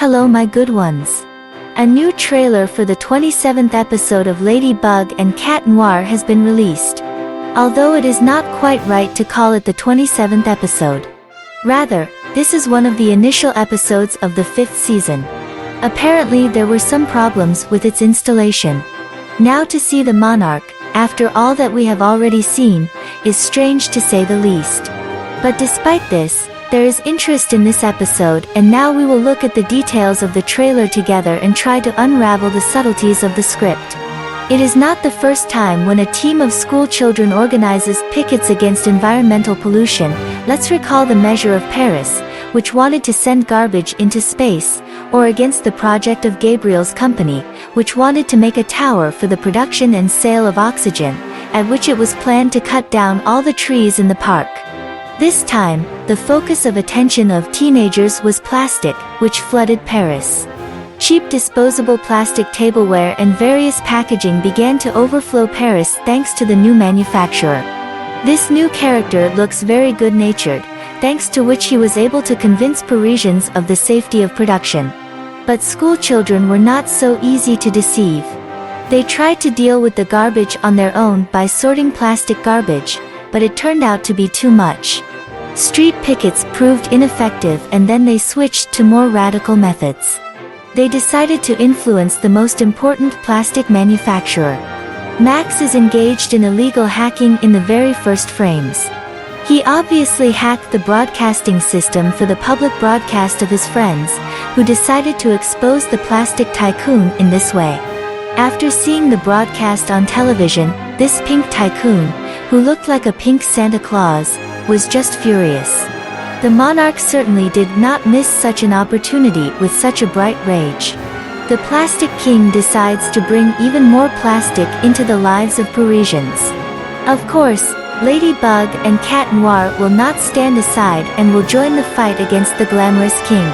Hello my good ones. A new trailer for the 27th episode of Lady Bug and Cat Noir has been released. Although it is not quite right to call it the 27th episode. Rather, this is one of the initial episodes of the 5th season. Apparently there were some problems with its installation. Now to see the monarch, after all that we have already seen, is strange to say the least. But despite this, there is interest in this episode, and now we will look at the details of the trailer together and try to unravel the subtleties of the script. It is not the first time when a team of school children organizes pickets against environmental pollution. Let's recall the measure of Paris, which wanted to send garbage into space, or against the project of Gabriel's company, which wanted to make a tower for the production and sale of oxygen, at which it was planned to cut down all the trees in the park. This time, the focus of attention of teenagers was plastic, which flooded Paris. Cheap disposable plastic tableware and various packaging began to overflow Paris thanks to the new manufacturer. This new character looks very good-natured, thanks to which he was able to convince Parisians of the safety of production. But school children were not so easy to deceive. They tried to deal with the garbage on their own by sorting plastic garbage, but it turned out to be too much. Street pickets proved ineffective, and then they switched to more radical methods. They decided to influence the most important plastic manufacturer. Max is engaged in illegal hacking in the very first frames. He obviously hacked the broadcasting system for the public broadcast of his friends, who decided to expose the Plastic Tycoon in this way. After seeing the broadcast on television, this Pink Tycoon, who looked like a pink Santa Claus, was just furious. The monarch certainly did not miss such an opportunity with such a bright rage. The Plastic King decides to bring even more plastic into the lives of Parisians. Of course, Lady Bug and Cat Noir will not stand aside and will join the fight against the glamorous king.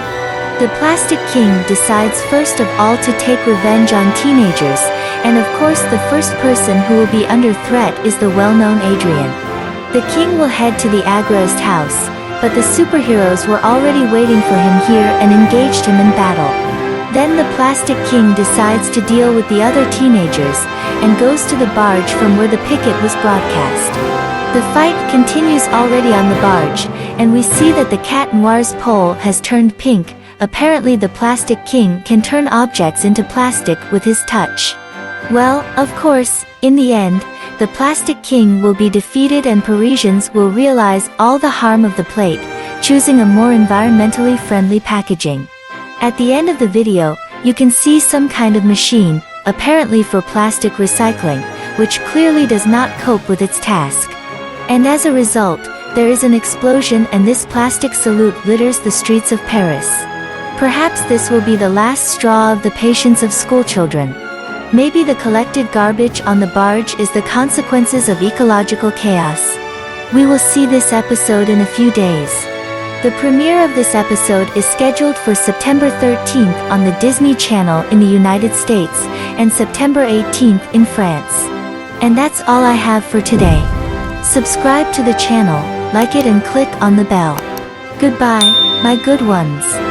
The Plastic King decides first of all to take revenge on teenagers, and of course the first person who will be under threat is the well-known Adrian. The king will head to the Agreste house, but the superheroes were already waiting for him here and engaged him in battle. Then the Plastic King decides to deal with the other teenagers, and goes to the barge from where the picket was broadcast. The fight continues already on the barge, and we see that the Cat Noir's pole has turned pink. Apparently the Plastic King can turn objects into plastic with his touch. Well, of course, in the end, the Plastic King will be defeated and Parisians will realize all the harm of the plate, choosing a more environmentally friendly packaging. At the end of the video, you can see some kind of machine, apparently for plastic recycling, which clearly does not cope with its task. And as a result, there is an explosion and this plastic salute litters the streets of Paris. Perhaps this will be the last straw of the patience of schoolchildren. Maybe the collected garbage on the barge is the consequences of ecological chaos. We will see this episode in a few days. The premiere of this episode is scheduled for September 13th on the Disney Channel in the United States, and September 18th in France. And that's all I have for today. Subscribe to the channel, like it and click on the bell. Goodbye, my good ones.